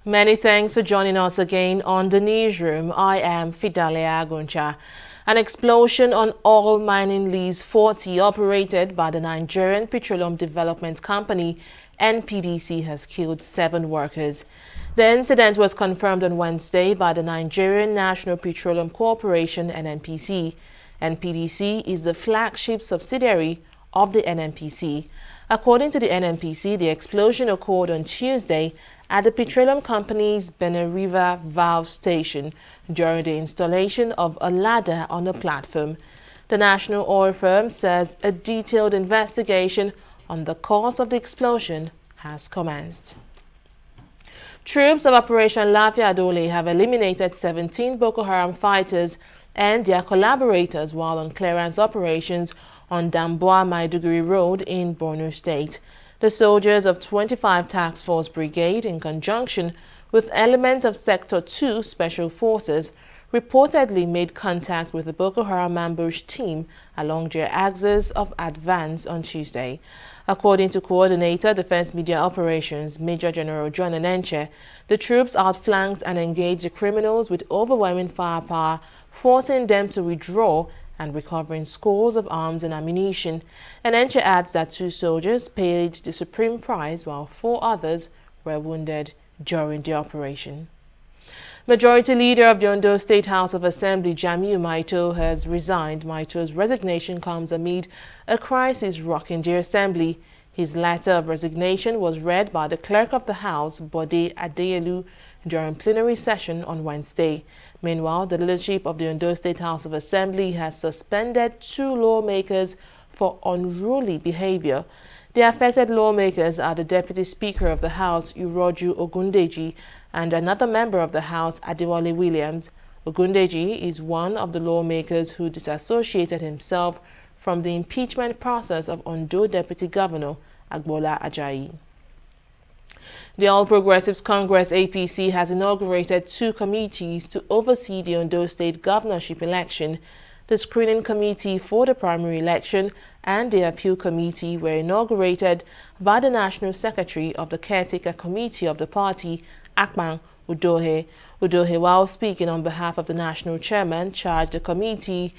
Many thanks for joining us again on the newsroom. I am Fidalia Aguncha. An explosion on oil mining lease 40 operated by the Nigerian Petroleum Development Company, NPDC, has killed 7 workers. The incident was confirmed on Wednesday by the Nigerian National Petroleum Corporation, NNPC. NPDC is the flagship subsidiary of the NNPC. According to the NNPC, the explosion occurred on Tuesday at the petroleum company's Benin River valve station during the installation of a ladder on the platform. The national oil firm says a detailed investigation on the cause of the explosion has commenced. Troops of Operation Lafia Adole have eliminated 17 Boko Haram fighters and their collaborators while on clearance operations on Damboa Maiduguri Road in Borno State. The soldiers of 25 Task Force Brigade, in conjunction with elements of Sector 2 Special Forces, reportedly made contact with the Boko Haram ambush team along their axis of advance on Tuesday. According to Coordinator Defense Media Operations, Major General John Enenche, the troops outflanked and engaged the criminals with overwhelming firepower, forcing them to withdraw and recovering scores of arms and ammunition. Enenche adds that 2 soldiers paid the supreme price while 4 others were wounded during the operation. Majority Leader of the Ondo State House of Assembly, Jamiu Maito, has resigned. Maito's resignation comes amid a crisis rocking the Assembly. His letter of resignation was read by the Clerk of the House, Bode Adeyelu, during plenary session on Wednesday. Meanwhile, the leadership of the Ondo State House of Assembly has suspended 2 lawmakers for unruly behavior. The affected lawmakers are the Deputy Speaker of the House, Uroju Ogundeji, and another member of the House, Adewale Williams. Ogundeji is one of the lawmakers who disassociated himself from the impeachment process of Ondo Deputy Governor Agbola Ajayi. The All Progressives Congress APC has inaugurated 2 committees to oversee the Ondo State governorship election. The screening committee for the primary election and the appeal committee were inaugurated by the National Secretary of the Caretaker Committee of the party, Akpan Udohe. Udohe, while speaking on behalf of the national chairman, charged the committees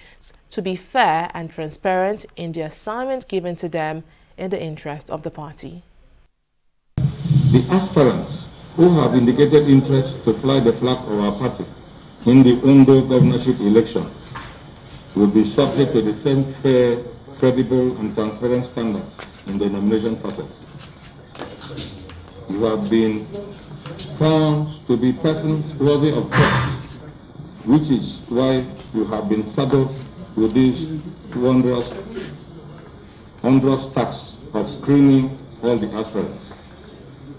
to be fair and transparent in the assignment given to them in the interest of the party. The aspirants who have indicated interest to fly the flag of our party in the Ondo governorship election will be subject to the same fair, credible and transparent standards in the nomination process. You have been found to be persons worthy of trust, which is why you have been saddled with this wondrous task of screening all the aspirants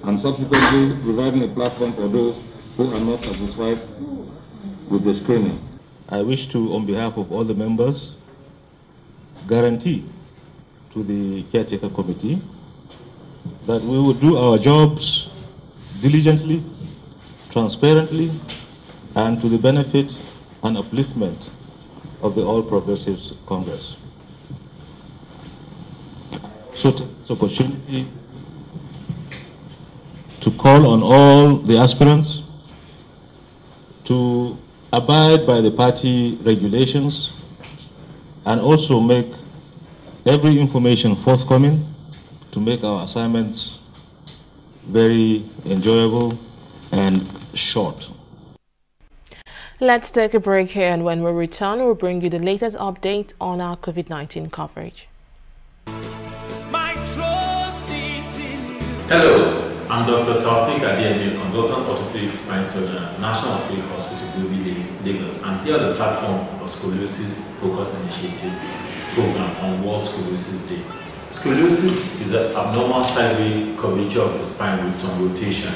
and subsequently providing a platform for those who are not satisfied with the screening. I wish to, on behalf of all the members, guarantee to the Caretaker Committee that we will do our jobs diligently, transparently, and to the benefit and upliftment of the All Progressives Congress. So this opportunity to call on all the aspirants to abide by the party regulations and also make every information forthcoming to make our assignments very enjoyable and short. Let's take a break here, and when we return, we'll bring you the latest update on our COVID-19 coverage. Hello, I'm Dr. Taufik Adeyemi, consultant orthopedic spine surgeon at National Orthopedic Hospital, Bovile, Lagos. I'm here on the platform of Scoliosis Focus Initiative program on World Scoliosis Day. Scoliosis is an abnormal sideways curvature of the spine with some rotation.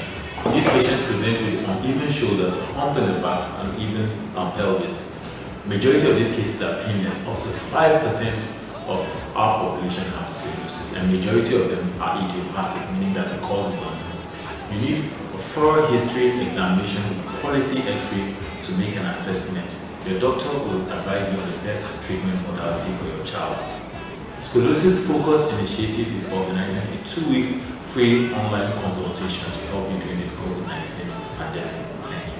These patients present with uneven shoulders, a hump in the back, and even pelvis. Majority of these cases are painless. Up to 5% of our population have scoliosis, and majority of them are idiopathic, meaning that the cause is unknown. You need a thorough history examination with quality X-ray to make an assessment. Your doctor will advise you on the best treatment modality for your child. Scoliosis Focus Initiative is organizing a 2 weeks free online consultation to help you during this COVID-19 pandemic. Thank you.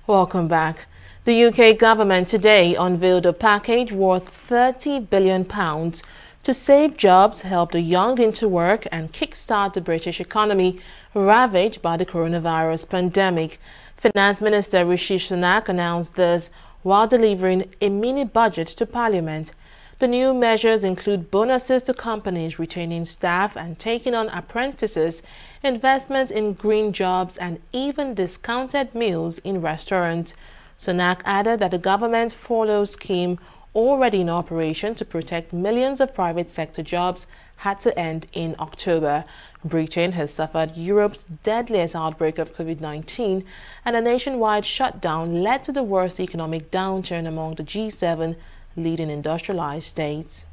Welcome back. The UK government today unveiled a package worth £30 billion to save jobs, help the young into work and kickstart the British economy ravaged by the coronavirus pandemic. Finance Minister Rishi Sunak announced this while delivering a mini budget to Parliament. The new measures include bonuses to companies retaining staff and taking on apprentices, investment in green jobs, and even discounted meals in restaurants. Sunak added that the government furlough scheme, already in operation to protect millions of private sector jobs, had to end in October. Britain has suffered Europe's deadliest outbreak of COVID-19, and a nationwide shutdown led to the worst economic downturn among the G7 leading industrialized states.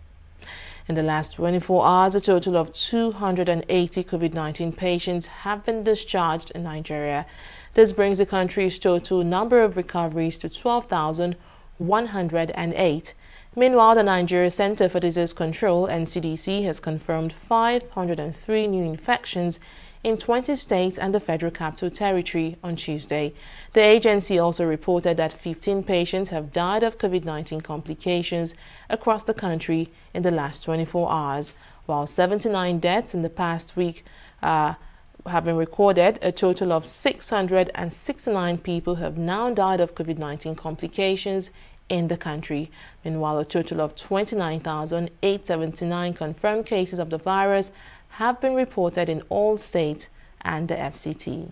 In the last 24 hours, a total of 280 COVID-19 patients have been discharged in Nigeria. This brings the country's total number of recoveries to 12,108. Meanwhile, the Nigeria Center for Disease Control, NCDC, has confirmed 503 new infections in 20 states and the Federal Capital Territory on Tuesday. The agency also reported that 15 patients have died of COVID-19 complications across the country in the last 24 hours, while 79 deaths in the past week have been recorded. A total of 669 people have now died of COVID-19 complications in the country. Meanwhile, a total of 29,879 confirmed cases of the virus have been reported in all states and the FCT.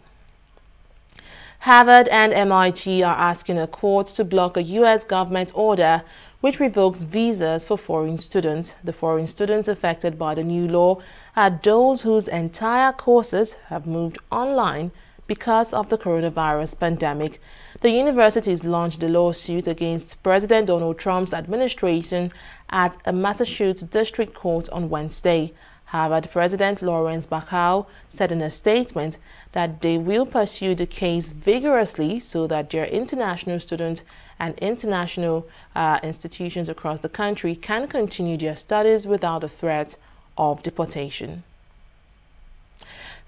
Harvard and MIT are asking a court to block a U.S. government order which revokes visas for foreign students. The foreign students affected by the new law are those whose entire courses have moved online because of the coronavirus pandemic. The universities launched a lawsuit against President Donald Trump's administration at a Massachusetts district court on Wednesday. Harvard President Lawrence Bacow said in a statement that they will pursue the case vigorously so that their international students and international institutions across the country can continue their studies without the threat of deportation.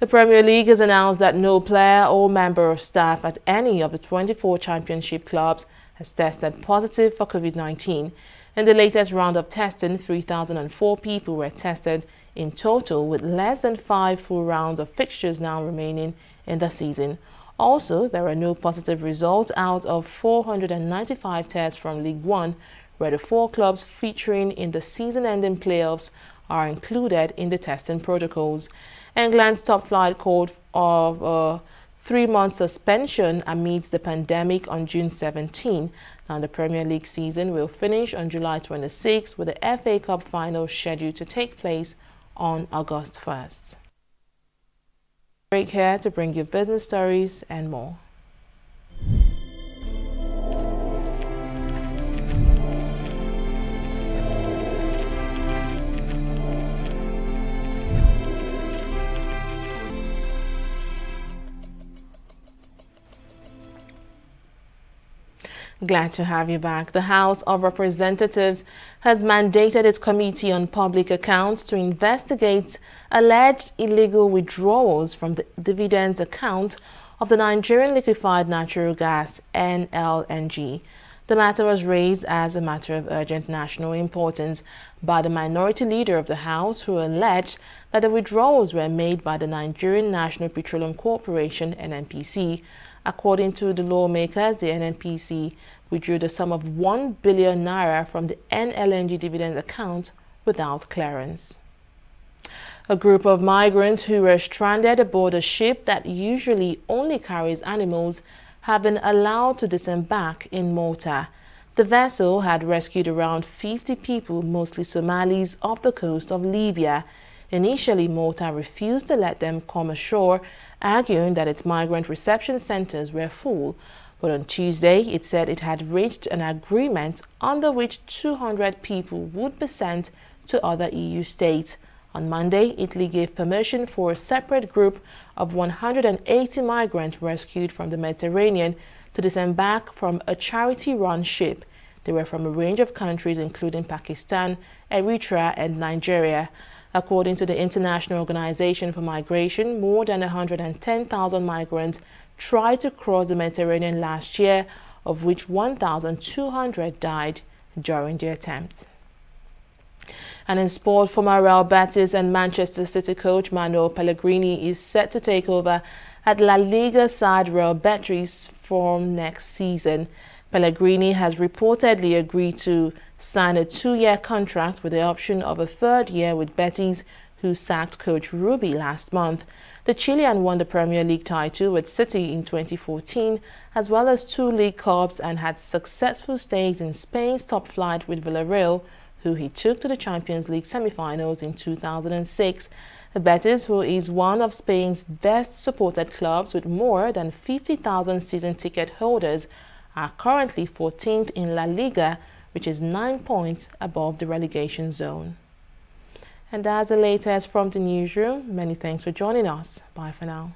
The Premier League has announced that no player or member of staff at any of the 24 championship clubs has tested positive for COVID-19. In the latest round of testing, 3,004 people were tested in total, with less than 5 full rounds of fixtures now remaining in the season. Also, there are no positive results out of 495 tests from League One, where the 4 clubs featuring in the season-ending playoffs are included in the testing protocols. England's top flight called of a 3-month suspension amidst the pandemic on June 17. Now, the Premier League season will finish on July 26, with the FA Cup final scheduled to take place on August 1st. Break here to bring you business stories and more. Glad to have you back. The House of Representatives has mandated its Committee on Public Accounts to investigate alleged illegal withdrawals from the dividends account of the Nigerian Liquefied Natural Gas, NLNG. The matter was raised as a matter of urgent national importance by the minority leader of the House, who alleged that the withdrawals were made by the Nigerian National Petroleum Corporation, NNPC. According to the lawmakers, the NNPC withdrew the sum of 1 billion naira from the NLNG dividend account without clearance. A group of migrants who were stranded aboard a ship that usually only carries animals have been allowed to disembark in Malta. The vessel had rescued around 50 people, mostly Somalis, off the coast of Libya. Initially, Malta refused to let them come ashore, arguing that its migrant reception centers were full. But on Tuesday, it said it had reached an agreement under which 200 people would be sent to other EU states. On Monday, Italy gave permission for a separate group of 180 migrants rescued from the Mediterranean to disembark from a charity-run ship. They were from a range of countries including Pakistan, Eritrea and Nigeria. According to the International Organization for Migration, more than 110,000 migrants tried to cross the Mediterranean last year, of which 1,200 died during the attempt. And in sport, former Real Betis and Manchester City coach Manuel Pellegrini is set to take over at La Liga side Real Betis from next season. Pellegrini has reportedly agreed to sign a 2-year contract with the option of a 3rd year with Betis, who sacked coach Rubi last month. The Chilean won the Premier League title with City in 2014, as well as 2 League Cups, and had successful stays in Spain's top flight with Villarreal, who he took to the Champions League semi-finals in 2006. Betis, who is one of Spain's best supported clubs with more than 50,000 season ticket holders, are currently 14th in La Liga, which is 9 points above the relegation zone. And that's the latest from the newsroom. Many thanks for joining us. Bye for now.